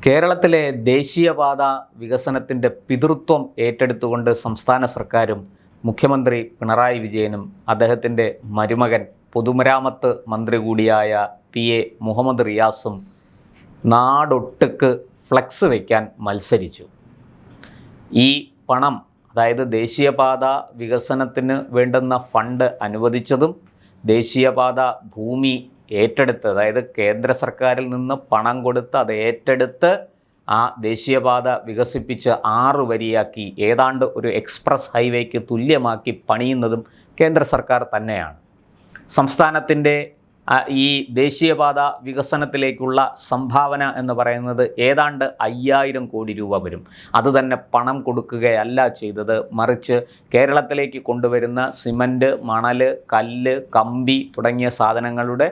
കേരളത്തിലെ ദേശീയപാത വികസനത്തിൻ്റെ പിതൃത്വം ഏറ്റെടുത്തുകൊണ്ട് സംസ്ഥാന സർക്കാരും മുഖ്യമന്ത്രി പിണറായി വിജയനും അദ്ദേഹത്തിൻ്റെ മരുമകൻ പൊതുമരാമത്ത് മന്ത്രി കൂടിയായ PA മുഹമ്മദ് റിയാസും നാടൊട്ടുക്ക് ഫ്ലക്സ് വയ്ക്കാൻ മത്സരിച്ചു. ഈ പണം, അതായത് ദേശീയപാത വികസനത്തിന് വേണ്ടുന്ന ഫണ്ട് അനുവദിച്ചതും ദേശീയപാത ഭൂമി ഏറ്റെടുത്ത്, അതായത് കേന്ദ്ര സർക്കാരിൽ നിന്ന് പണം കൊടുത്ത് അത് ഏറ്റെടുത്ത് ആ ദേശീയപാത വികസിപ്പിച്ച് 6 വരിയാക്കി ഏതാണ്ട് ഒരു എക്സ്പ്രസ് ഹൈവേക്ക് തുല്യമാക്കി പണിയുന്നതും കേന്ദ്ര സർക്കാർ തന്നെയാണ്. സംസ്ഥാനത്തിൻ്റെ ഈ ദേശീയപാത വികസനത്തിലേക്കുള്ള സംഭാവന എന്ന് പറയുന്നത് ഏതാണ്ട് 5000 കോടി രൂപ വരും. അതുതന്നെ പണം കൊടുക്കുകയല്ല ചെയ്തത്, മറിച്ച് കേരളത്തിലേക്ക് കൊണ്ടുവരുന്ന സിമൻറ്റ്, മണൽ, കല്ല്, കമ്പി തുടങ്ങിയ സാധനങ്ങളുടെ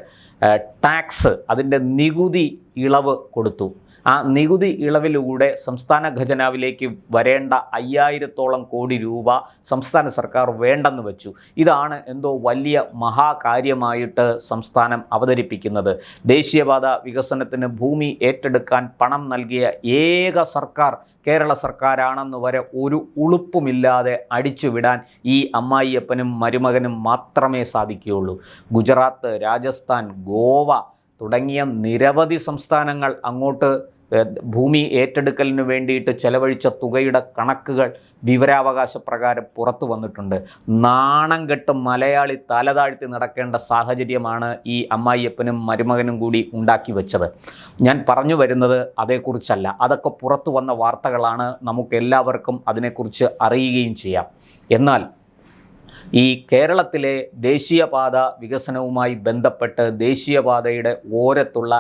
ടാക്സ്, അതിൻ്റെ നികുതി ഇളവ് കൊടുത്തു. ആ നികുതി ഇളവിലൂടെ സംസ്ഥാന ഖജനാവിലേക്ക് വരേണ്ട 5000-ഓളം കോടി രൂപ സംസ്ഥാന സർക്കാർ വേണ്ടെന്ന് വെച്ചു. ഇതാണ് എന്തോ വലിയ മഹാകാര്യമായിട്ട് സംസ്ഥാനം അവതരിപ്പിക്കുന്നത്. ദേശീയപാത വികസനത്തിന് ഭൂമി ഏറ്റെടുക്കാൻ പണം നൽകിയ ഏക സർക്കാർ കേരള സർക്കാരാണെന്ന് വരെ ഒരു ഉളുപ്പുമില്ലാതെ അടിച്ചുവിടാൻ ഈ അമ്മായിയപ്പനും മരുമകനും മാത്രമേ സാധിക്കുകയുള്ളൂ. ഗുജറാത്ത്, രാജസ്ഥാൻ, ഗോവ തുടങ്ങിയ നിരവധി സംസ്ഥാനങ്ങൾ അങ്ങോട്ട് ഭൂമി ഏറ്റെടുക്കലിന് വേണ്ടിയിട്ട് ചെലവഴിച്ച തുകയുടെ കണക്കുകൾ വിവരാവകാശ പ്രകാരം പുറത്തു വന്നിട്ടുണ്ട്. നാണം കെട്ട് മലയാളി തലതാഴ്ത്തി നടക്കേണ്ട സാഹചര്യമാണ് ഈ അമ്മായിയപ്പനും മരുമകനും കൂടി ഉണ്ടാക്കി വെച്ചത്. ഞാൻ പറഞ്ഞു വരുന്നത് അതേക്കുറിച്ചല്ല, അതൊക്കെ പുറത്തു വന്ന വാർത്തകളാണ്, നമുക്കെല്ലാവർക്കും അതിനെക്കുറിച്ച് അറിയുകയും ചെയ്യാം. എന്നാൽ ഈ കേരളത്തിലെ ദേശീയപാത വികസനവുമായി ബന്ധപ്പെട്ട് ദേശീയപാതയുടെ ഓരത്തുള്ള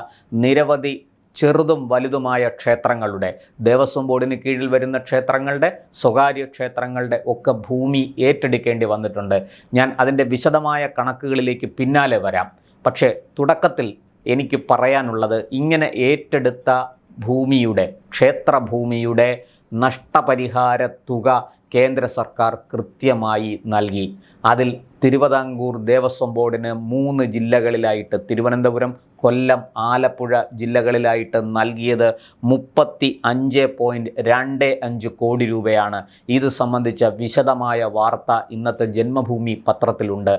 നിരവധി ചെറുതും വലുതുമായ ക്ഷേത്രങ്ങളുടെ, ദേവസ്വം ബോർഡിന് കീഴിൽ വരുന്ന ക്ഷേത്രങ്ങളുടെ, സ്വകാര്യ ക്ഷേത്രങ്ങളുടെ ഒക്കെ ഭൂമി ഏറ്റെടുക്കേണ്ടി വന്നിട്ടുണ്ട്. ഞാൻ അതിൻ്റെ വിശദമായ കണക്കുകളിലേക്ക് പിന്നാലെ വരാം. പക്ഷേ തുടക്കത്തിൽ എനിക്ക് പറയാനുള്ളത്, ഇങ്ങനെ ഏറ്റെടുത്ത ഭൂമിയുടെ, ക്ഷേത്രഭൂമിയുടെ നഷ്ടപരിഹാര തുക കേന്ദ്ര സർക്കാർ കൃത്യമായി നൽകി. അതിൽ തിരുവിതാംകൂർ ദേവസ്വം ബോർഡിന് 3 ജില്ലകളിലായിട്ട്, തിരുവനന്തപുരം, കൊല്ലം, ആലപ്പുഴ ജില്ലകളിലായിട്ട് നൽകിയത് 35.25 കോടി രൂപയാണ്. ഇത് സംബന്ധിച്ച വിശദമായ വാർത്ത ഇന്നത്തെ ജന്മഭൂമി പത്രത്തിലുണ്ട്.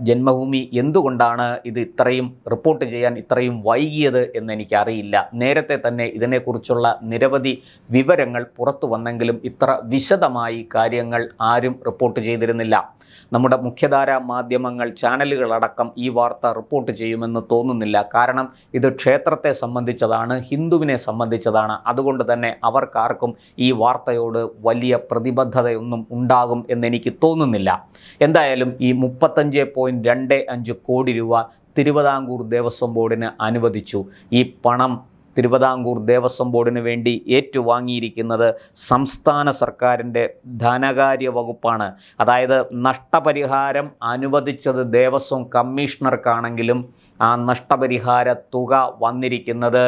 ജന്മഭൂമി എന്തുകൊണ്ടാണ് ഇത് ഇത്രയും റിപ്പോർട്ട് ചെയ്യാൻ ഇത്രയും വൈകിയത് എന്നെനിക്കറിയില്ല. നേരത്തെ തന്നെ ഇതിനെക്കുറിച്ചുള്ള നിരവധി വിവരങ്ങൾ പുറത്തു വന്നെങ്കിലും ഇത്ര വിശദമായി കാര്യങ്ങൾ ആരും റിപ്പോർട്ട് ചെയ്തിരുന്നില്ല. നമ്മുടെ മുഖ്യധാരാ മാധ്യമങ്ങൾ, ചാനലുകളടക്കം ഈ വാർത്ത റിപ്പോർട്ട് ചെയ്യുമെന്ന് തോന്നുന്നില്ല. കാരണം ഇത് ക്ഷേത്രത്തെ സംബന്ധിച്ചതാണ്, ഹിന്ദുവിനെ സംബന്ധിച്ചതാണ്. അതുകൊണ്ട് തന്നെ അവർക്കാർക്കും ഈ വാർത്തയോട് വലിയ പ്രതിബദ്ധതയൊന്നും ഉണ്ടാകും എന്നെനിക്ക് തോന്നുന്നില്ല. എന്തായാലും ഈ 35.25 കോടി രൂപ തിരുവിതാംകൂർ ദേവസ്വം ബോർഡിന് അനുവദിച്ചു. ഈ പണം തിരുവിതാംകൂർ ദേവസ്വം ബോർഡിന് വേണ്ടി ഏറ്റുവാങ്ങിയിരിക്കുന്നത് സംസ്ഥാന സർക്കാരിൻ്റെ ധനകാര്യ വകുപ്പാണ്. അതായത് നഷ്ടപരിഹാരം അനുവദിച്ചത് ദേവസ്വം കമ്മീഷണർക്കാണെങ്കിലും ആ നഷ്ടപരിഹാര തുക വന്നിരിക്കുന്നത്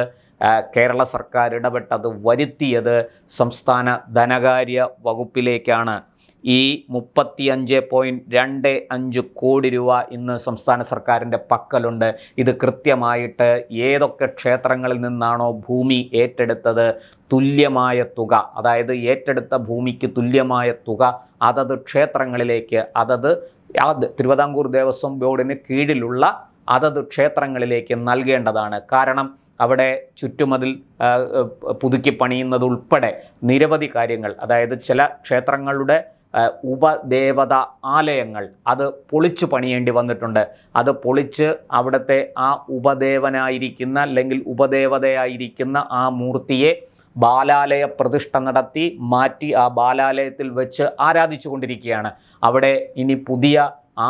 കേരള സർക്കാർ ഇടപെട്ടത് വരുത്തിയത് സംസ്ഥാന ധനകാര്യ വകുപ്പിലേക്കാണ്. ഈ 35.25 കോടി രൂപ ഇന്ന് സംസ്ഥാന സർക്കാരിൻ്റെ പക്കലുണ്ട്. ഇത് കൃത്യമായിട്ട് ഏതൊക്കെ ക്ഷേത്രങ്ങളിൽ നിന്നാണോ ഭൂമി ഏറ്റെടുത്തത് തുല്യമായ തുക, അതായത് ഏറ്റെടുത്ത ഭൂമിക്ക് തുല്യമായ തുക അതത് ക്ഷേത്രങ്ങളിലേക്ക്, അതത് തിരുവിതാംകൂർ ദേവസ്വം ബോർഡിന് കീഴിലുള്ള അതത് ക്ഷേത്രങ്ങളിലേക്ക് നൽകേണ്ടതാണ്. കാരണം അവിടെ ചുറ്റുമതിൽ പുതുക്കി പണിയുന്നതുൾപ്പെടെ നിരവധി കാര്യങ്ങൾ, അതായത് ചില ക്ഷേത്രങ്ങളുടെ ഉപദേവത ആലയങ്ങൾ അത് പൊളിച്ചു പണിയേണ്ടി വന്നിട്ടുണ്ട്. അത് പൊളിച്ച് അവിടുത്തെ ആ ഉപദേവനായിരിക്കുന്ന അല്ലെങ്കിൽ ഉപദേവതയായിരിക്കുന്ന ആ മൂർത്തിയെ ബാലാലയ പ്രതിഷ്ഠ നടത്തി മാറ്റി ആ ബാലാലയത്തിൽ വെച്ച് ആരാധിച്ചു കൊണ്ടിരിക്കുകയാണ്. അവിടെ ഇനി പുതിയ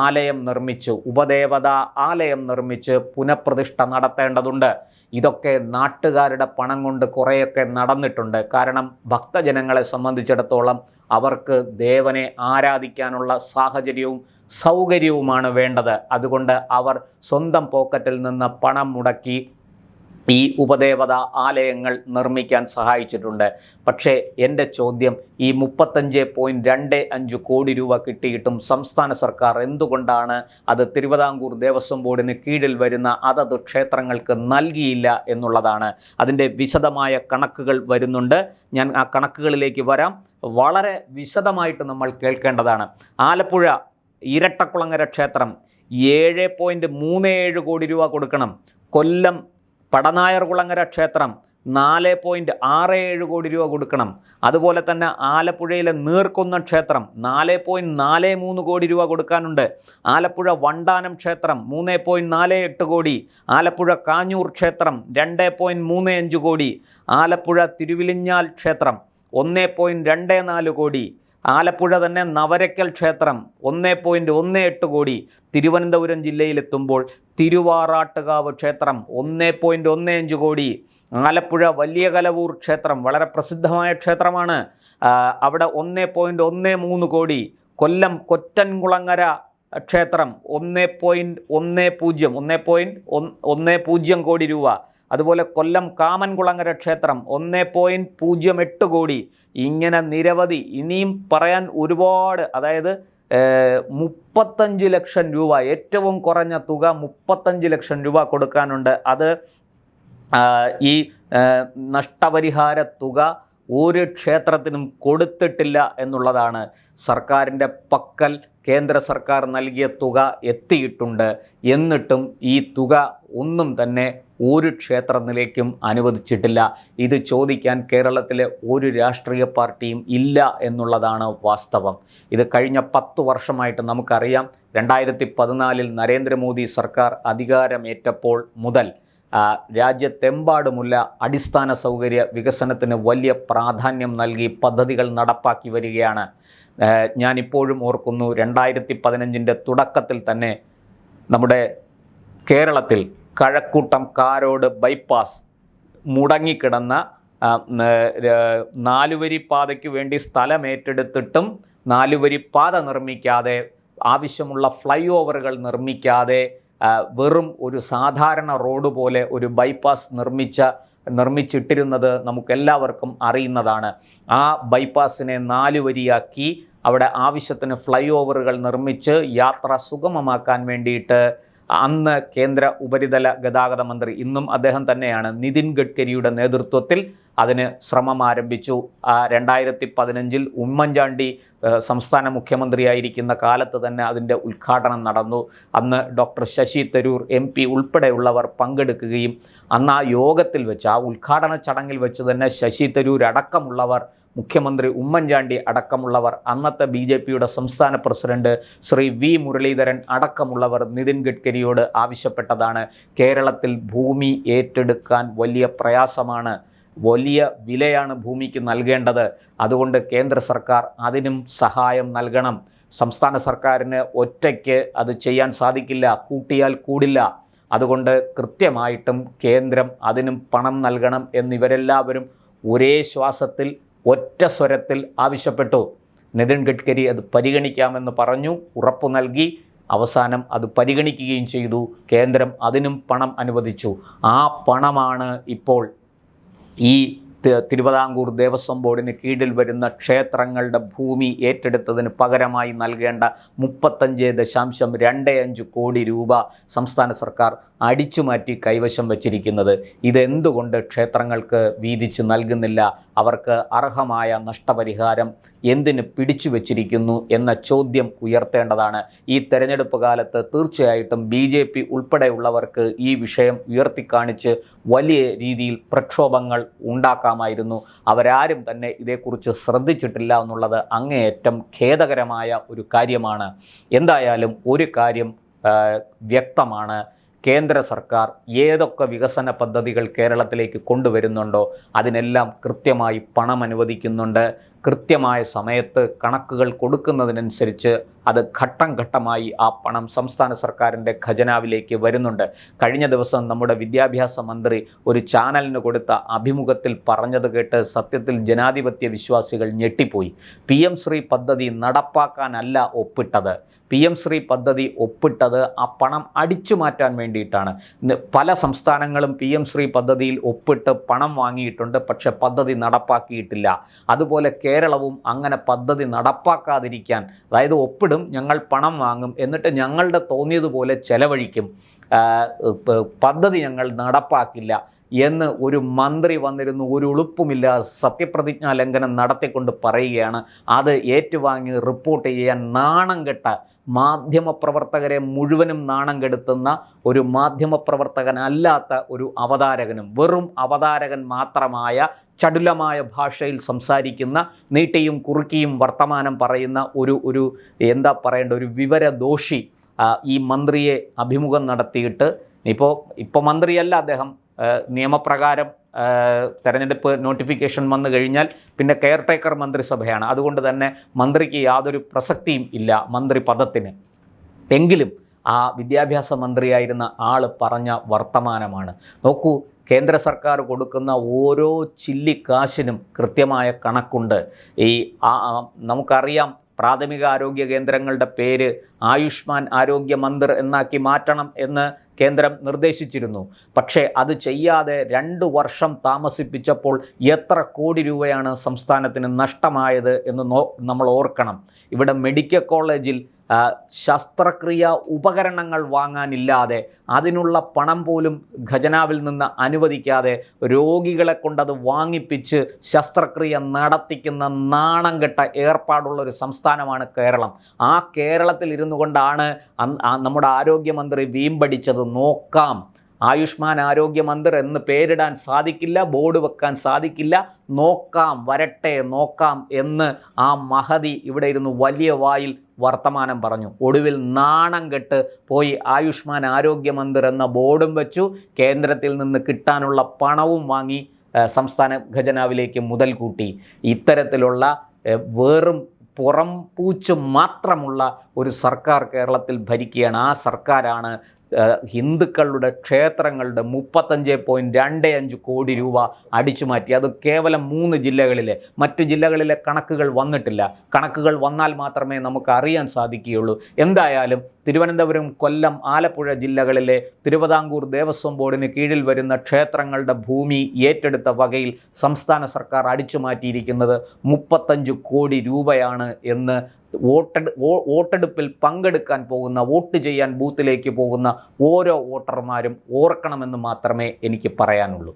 ആലയം നിർമ്മിച്ച്, ഉപദേവത ആലയം നിർമ്മിച്ച് പുനഃപ്രതിഷ്ഠ നടത്തേണ്ടതുണ്ട്. ഇതൊക്കെ നാട്ടുകാരുടെ പണം കൊണ്ട് കുറേയൊക്കെ നടന്നിട്ടുണ്ട്. കാരണം ഭക്തജനങ്ങളെ സംബന്ധിച്ചിടത്തോളം അവർക്ക് ദേവനെ ആരാധിക്കാനുള്ള സാഹചര്യവും സൗകര്യവുമാണ് വേണ്ടത്. അതുകൊണ്ട് അവർ സ്വന്തം പോക്കറ്റിൽ നിന്ന് പണം മുടക്കി ഈ ഉപദേവത ആലയങ്ങൾ നിർമ്മിക്കാൻ സഹായിച്ചിട്ടുണ്ട്. പക്ഷേ എൻ്റെ ചോദ്യം, ഈ 35.25 കോടി രൂപ കിട്ടിയിട്ടും സംസ്ഥാന സർക്കാർ എന്തുകൊണ്ടാണ് അത് തിരുവിതാംകൂർ ദേവസ്വം ബോർഡിന് കീഴിൽ വരുന്ന അതത് ക്ഷേത്രങ്ങൾക്ക് നൽകിയില്ല എന്നുള്ളതാണ്. അതിൻ്റെ വിശദമായ കണക്കുകൾ വരുന്നുണ്ട്. ഞാൻ ആ കണക്കുകളിലേക്ക് വരാം. വളരെ വിശദമായിട്ട് നമ്മൾ കേൾക്കേണ്ടതാണ്. ആലപ്പുഴ ഇരട്ടക്കുളങ്ങര ക്ഷേത്രം 7.37 കോടി രൂപ കൊടുക്കണം. കൊല്ലം പടനായർകുളങ്ങര ക്ഷേത്രം 4.67 കോടി രൂപ കൊടുക്കണം. അതുപോലെ തന്നെ ആലപ്പുഴയിലെ നീർക്കുന്നം ക്ഷേത്രം 4.43 കോടി രൂപ കൊടുക്കാനുണ്ട്. ആലപ്പുഴ വണ്ടാനം ക്ഷേത്രം 3.48 കോടി. ആലപ്പുഴ കാഞ്ഞൂർ ക്ഷേത്രം 2.35 കോടി. ആലപ്പുഴ തിരുവിലിഞ്ഞാൽ ക്ഷേത്രം 1.24 കോടി. ആലപ്പുഴ തന്നെ നവരക്കൽ ക്ഷേത്രം 1.18 കോടി. തിരുവനന്തപുരം ജില്ലയിലെത്തുമ്പോൾ തിരുവാറാട്ടുകാവ് ക്ഷേത്രം 1.15 കോടി. ആലപ്പുഴ വലിയ കലവൂർ ക്ഷേത്രം വളരെ പ്രസിദ്ധമായ ക്ഷേത്രമാണ്, അവിടെ 1.13 കോടി. കൊല്ലം കൊറ്റൻകുളങ്ങര ക്ഷേത്രം 1.10 കോടി രൂപ. അതുപോലെ കൊല്ലം കാമൻകുളങ്ങര ക്ഷേത്രം 1.08 കോടി. ഇങ്ങനെ നിരവധി, ഇനിയും പറയാൻ ഒരുപാട്. അതായത് 35 ലക്ഷം രൂപ, ഏറ്റവും കുറഞ്ഞ തുക 35 ലക്ഷം രൂപ കൊടുക്കാനുണ്ട്. അത് ഈ നഷ്ടപരിഹാര തുക ഒരു ക്ഷേത്രത്തിനും കൊടുത്തിട്ടില്ല എന്നുള്ളതാണ്. സർക്കാരിൻ്റെ പക്കൽ കേന്ദ്ര സർക്കാർ നൽകിയ തുക എത്തിയിട്ടുണ്ട്. എന്നിട്ടും ഈ തുക ഒന്നും തന്നെ ഒരു ക്ഷേത്രത്തിലേക്കും അനുവദിച്ചിട്ടില്ല. ഇത് ചോദിക്കാൻ കേരളത്തിലെ ഒരു രാഷ്ട്രീയ പാർട്ടിയും ഇല്ല എന്നുള്ളതാണ് വാസ്തവം. ഇത് കഴിഞ്ഞ 10 വർഷമായിട്ട് നമുക്കറിയാം. 2014 നരേന്ദ്രമോദി സർക്കാർ അധികാരമേറ്റപ്പോൾ മുതൽ രാജ്യത്തെമ്പാടുമുള്ള അടിസ്ഥാന സൗകര്യ വികസനത്തിന് വലിയ പ്രാധാന്യം നൽകി പദ്ധതികൾ നടപ്പാക്കി വരികയാണ്. ഞാനിപ്പോഴും ഓർക്കുന്നു, 2015 തുടക്കത്തിൽ തന്നെ നമ്മുടെ കേരളത്തിൽ കഴക്കൂട്ടം കാരോട് ബൈപ്പാസ് മുടങ്ങിക്കിടന്ന 4 വരി പാതയ്ക്ക് വേണ്ടി സ്ഥലം ഏറ്റെടുത്തിട്ടും 4 വരി പാത നിർമ്മിക്കാതെ, ആവശ്യമുള്ള ഫ്ലൈ ഓവറുകൾ നിർമ്മിക്കാതെ, വെറും ഒരു സാധാരണ റോഡ് പോലെ ഒരു ബൈപ്പാസ് നിർമ്മിച്ചിട്ടിരുന്നത് നമുക്കെല്ലാവർക്കും അറിയുന്നതാണ്. ആ ബൈപ്പാസിനെ 4 വരിയാക്കി അവിടെ ആവശ്യത്തിന് ഫ്ലൈ ഓവറുകൾ നിർമ്മിച്ച് യാത്ര സുഗമമാക്കാൻ വേണ്ടിയിട്ട് അന്ന് കേന്ദ്ര ഉപരിതല ഗതാഗത മന്ത്രി, ഇന്നും അദ്ദേഹം തന്നെയാണ്, നിതിൻ ഗഡ്കരിയുടെ നേതൃത്വത്തിൽ അതിന് ശ്രമം ആരംഭിച്ചു. 2015 ഉമ്മൻചാണ്ടി സംസ്ഥാന മുഖ്യമന്ത്രിയായിരിക്കുന്ന കാലത്ത് തന്നെ അതിൻ്റെ ഉദ്ഘാടനം നടന്നു. അന്ന് ഡോക്ടർ ശശി തരൂർ MP ഉൾപ്പെടെയുള്ളവർ പങ്കെടുക്കുകയും അന്ന് ആ യോഗത്തിൽ വെച്ച്, ആ ഉദ്ഘാടന ചടങ്ങിൽ വെച്ച് തന്നെ ശശി തരൂർ അടക്കമുള്ളവർ, മുഖ്യമന്ത്രി ഉമ്മൻചാണ്ടി അടക്കമുള്ളവർ, അന്നത്തെ BJPയുടെ സംസ്ഥാന പ്രസിഡന്റ് ശ്രീ V മുരളീധരൻ അടക്കമുള്ളവർ നിതിൻ ഗഡ്കരിയോട് ആവശ്യപ്പെട്ടതാണ്, കേരളത്തിൽ ഭൂമി ഏറ്റെടുക്കാൻ വലിയ പ്രയാസമാണ്, വലിയ വിലയാണ് ഭൂമിക്ക് നൽകേണ്ടത്. അതുകൊണ്ട് കേന്ദ്ര സർക്കാർ അതിനും സഹായം നൽകണം. സംസ്ഥാന സർക്കാരിന് ഒറ്റയ്ക്ക് അത് ചെയ്യാൻ സാധിക്കില്ല, കൂട്ടിയാൽ കൂടില്ല. അതുകൊണ്ട് കൃത്യമായിട്ടും കേന്ദ്രം അതിനും പണം നൽകണം എന്നിവരെല്ലാവരും ഒരേ ശ്വാസത്തിൽ ഒറ്റ സ്വരത്തിൽ ആവശ്യപ്പെട്ടു. നിതിൻ ഗഡ്കരി അത് പരിഗണിക്കാമെന്ന് പറഞ്ഞു, ഉറപ്പു നൽകി. അവസാനം അത് പരിഗണിക്കുകയും ചെയ്തു. കേന്ദ്രം അതിനും പണം അനുവദിച്ചു. ആ പണമാണ് ഇപ്പോൾ ഈ തിരുവിതാംകൂർ ദേവസ്വം ബോർഡിന് കീഴിൽ വരുന്ന ക്ഷേത്രങ്ങളുടെ ഭൂമി ഏറ്റെടുത്തതിന് പകരമായി നൽകേണ്ട 35.25 കോടി രൂപ സംസ്ഥാന സർക്കാർ അടിച്ചുമാറ്റി കൈവശം വച്ചിരിക്കുന്നത്. ഇതെന്തുകൊണ്ട് ക്ഷേത്രങ്ങൾക്ക് വീതിച്ച് നൽകുന്നില്ല? അവർക്ക് അർഹമായ നഷ്ടപരിഹാരം എന്തിന് പിടിച്ചു വച്ചിരിക്കുന്നു എന്ന ചോദ്യം ഉയർത്തേണ്ടതാണ്. ഈ തെരഞ്ഞെടുപ്പ് കാലത്ത് തീർച്ചയായിട്ടും BJP ഉൾപ്പെടെയുള്ളവർക്ക് ഈ വിഷയം ഉയർത്തിക്കാണിച്ച് വലിയ രീതിയിൽ പ്രക്ഷോഭങ്ങൾ ഉണ്ടാക്കാമായിരുന്നു. അവരാരും തന്നെ ഇതേക്കുറിച്ച് ശ്രദ്ധിച്ചിട്ടില്ല എന്നുള്ളത് അങ്ങേയറ്റം ഖേദകരമായ ഒരു കാര്യമാണ്. എന്തായാലും ഒരു കാര്യം വ്യക്തമാണ്, കേന്ദ്ര സർക്കാർ ഏതൊക്കെ വികസന പദ്ധതികൾ കേരളത്തിലേക്ക് കൊണ്ടുവരുന്നുണ്ടോ അതിനെല്ലാം കൃത്യമായി പണം അനുവദിക്കുന്നുണ്ട്. കൃത്യമായ സമയത്ത് കണക്കുകൾ കൊടുക്കുന്നതിനനുസരിച്ച് അത് ഘട്ടം ഘട്ടമായി ആ പണം സംസ്ഥാന സർക്കാരിൻ്റെ ഖജനാവിലേക്ക് വരുന്നുണ്ട്. കഴിഞ്ഞ ദിവസം നമ്മുടെ വിദ്യാഭ്യാസ മന്ത്രി ഒരു ചാനലിന് കൊടുത്ത അഭിമുഖത്തിൽ പറഞ്ഞത് കേട്ട് സത്യത്തിൽ ജനാധിപത്യ വിശ്വാസികൾ ഞെട്ടിപ്പോയി. PM ശ്രീ പദ്ധതി നടപ്പാക്കാനല്ല ഒപ്പിട്ടത്. PM ശ്രീ പദ്ധതി ഒപ്പിട്ടത് ആ പണം അടിച്ചു മാറ്റാൻ വേണ്ടിയിട്ടാണ്. പല സംസ്ഥാനങ്ങളും PM ശ്രീ പദ്ധതിയിൽ ഒപ്പിട്ട് പണം വാങ്ങിയിട്ടുണ്ട്, പക്ഷെ പദ്ധതി നടപ്പാക്കിയിട്ടില്ല. അതുപോലെ കേരളവും അങ്ങനെ പദ്ധതി നടപ്പാക്കാതിരിക്കാൻ, അതായത് ഒപ്പിടും, ഞങ്ങൾ പണം വാങ്ങും, എന്നിട്ട് ഞങ്ങളുടെ തോന്നിയതുപോലെ ചെലവഴിക്കും, പദ്ധതി ഞങ്ങൾ നടപ്പാക്കില്ല എന്ന് ഒരു മന്ത്രി വന്നിരുന്നു ഒരു ഉളുപ്പുമില്ല സത്യപ്രതിജ്ഞാ ലംഘനം നടത്തിക്കൊണ്ട് പറയുകയാണ്. അത് ഏറ്റുവാങ്ങി റിപ്പോർട്ട് ചെയ്യാൻ നാണം കെട്ട മാധ്യമപ്രവർത്തകരെ മുഴുവനും നാണം കെടുത്തുന്ന ഒരു മാധ്യമപ്രവർത്തകനല്ലാത്ത ഒരു അവതാരകനും വെറും അവതാരകൻ മാത്രമായ ചടുലമായ ഭാഷയിൽ സംസാരിക്കുന്ന, നീട്ടിയും കുറുക്കിയും വർത്തമാനം പറയുന്ന ഒരു എന്താ പറയേണ്ട ഒരു വിവരദോഷി ഈ മന്ത്രിയെ അഭിമുഖം നടത്തിയിട്ട് ഇപ്പോൾ മന്ത്രിയല്ല അദ്ദേഹം, നിയമപ്രകാരം തെരഞ്ഞെടുപ്പ് നോട്ടിഫിക്കേഷൻ വന്നു കഴിഞ്ഞാൽ പിന്നെ കെയർടേക്കർ മന്ത്രിസഭയാണ്. അതുകൊണ്ട് തന്നെ മന്ത്രിക്ക് യാതൊരു പ്രസക്തിയും ഇല്ല മന്ത്രി പദത്തിന്. എങ്കിലും ആ വിദ്യാഭ്യാസ മന്ത്രിയായിരുന്ന ആൾ പറഞ്ഞ വർത്തമാനമാണ്. നോക്കൂ, കേന്ദ്ര സർക്കാർ കൊടുക്കുന്ന ഓരോ ചില്ലിക്കാശിനും കൃത്യമായ കണക്കുണ്ട്. നമുക്കറിയാം, പ്രാഥമിക ആരോഗ്യ കേന്ദ്രങ്ങളുടെ പേര് ആയുഷ്മാൻ ആരോഗ്യ മന്ദിർ എന്നാക്കി മാറ്റണം എന്ന് കേന്ദ്രം നിർദ്ദേശിച്ചിരുന്നു. പക്ഷേ അത് ചെയ്യാതെ 2 വർഷം താമസിപ്പിച്ചപ്പോൾ എത്ര കോടി രൂപയാണ് സംസ്ഥാനത്തിന് നഷ്ടമായത് എന്ന് നമ്മൾ ഓർക്കണം. ഇവിടെ മെഡിക്കൽ കോളേജിൽ ശസ്ത്രക്രിയ ഉപകരണങ്ങൾ വാങ്ങാനില്ലാതെ, അതിനുള്ള പണം പോലും ഖജനാവിൽ നിന്ന് അനുവദിക്കാതെ രോഗികളെ കൊണ്ടത് വാങ്ങിപ്പിച്ച് ശസ്ത്രക്രിയ നടത്തിക്കുന്ന നാണം കെട്ട ഏർപ്പാടുള്ളൊരു സംസ്ഥാനമാണ് കേരളം. ആ കേരളത്തിൽ ഇരുന്നു കൊണ്ടാണ് നമ്മുടെ ആരോഗ്യമന്ത്രി വീമ്പടിച്ചത്. നോക്കാം, ആയുഷ്മാൻ ആരോഗ്യ മന്ദിർ എന്ന് പേരിടാൻ സാധിക്കില്ല, ബോർഡ് വെക്കാൻ സാധിക്കില്ല, നോക്കാം, വരട്ടെ, നോക്കാം എന്ന് ആ മഹതി ഇവിടെ ഇരുന്ന് വലിയ വായിൽ വർത്തമാനം പറഞ്ഞു. ഒടുവിൽ നാണം കെട്ട് പോയി ആയുഷ്മാൻ ആരോഗ്യ മന്ദിർ എന്ന ബോർഡും വെച്ചു, കേന്ദ്രത്തിൽ നിന്ന് കിട്ടാനുള്ള പണവും വാങ്ങി സംസ്ഥാന ഖജനാവിലേക്ക് മുതൽ കൂട്ടി. ഇത്തരത്തിലുള്ള വെറും പുറം പൂച്ച് മാത്രമുള്ള ഒരു സർക്കാർ കേരളത്തിൽ ഭരിക്കുകയാണ്. ആ സർക്കാരാണ് ഹിന്ദുക്കളുടെ ക്ഷേത്രങ്ങളുടെ 35.25 കോടി രൂപ അടിച്ചു മാറ്റി. അത് കേവലം 3 ജില്ലകളിലെ, മറ്റു ജില്ലകളിലെ കണക്കുകൾ വന്നിട്ടില്ല. കണക്കുകൾ വന്നാൽ മാത്രമേ നമുക്ക് അറിയാൻ സാധിക്കുകയുള്ളൂ. എന്തായാലും തിരുവനന്തപുരം, കൊല്ലം, ആലപ്പുഴ ജില്ലകളിലെ തിരുവിതാംകൂർ ദേവസ്വം ബോർഡിന് കീഴിൽ വരുന്ന ക്ഷേത്രങ്ങളുടെ ഭൂമി ഏറ്റെടുത്ത വകയിൽ സംസ്ഥാന സർക്കാർ അടിച്ചു മാറ്റിയിരിക്കുന്നത് 35 കോടി രൂപയാണ് എന്ന് വോട്ടെടുപ്പിൽ പങ്കെടുക്കാൻ പോകുന്ന, വോട്ട് ചെയ്യാൻ ബൂത്തിലേക്ക് പോകുന്ന ഓരോ വോട്ടർമാരും ഓർക്കണമെന്ന് മാത്രമേ എനിക്ക് പറയാനുള്ളൂ.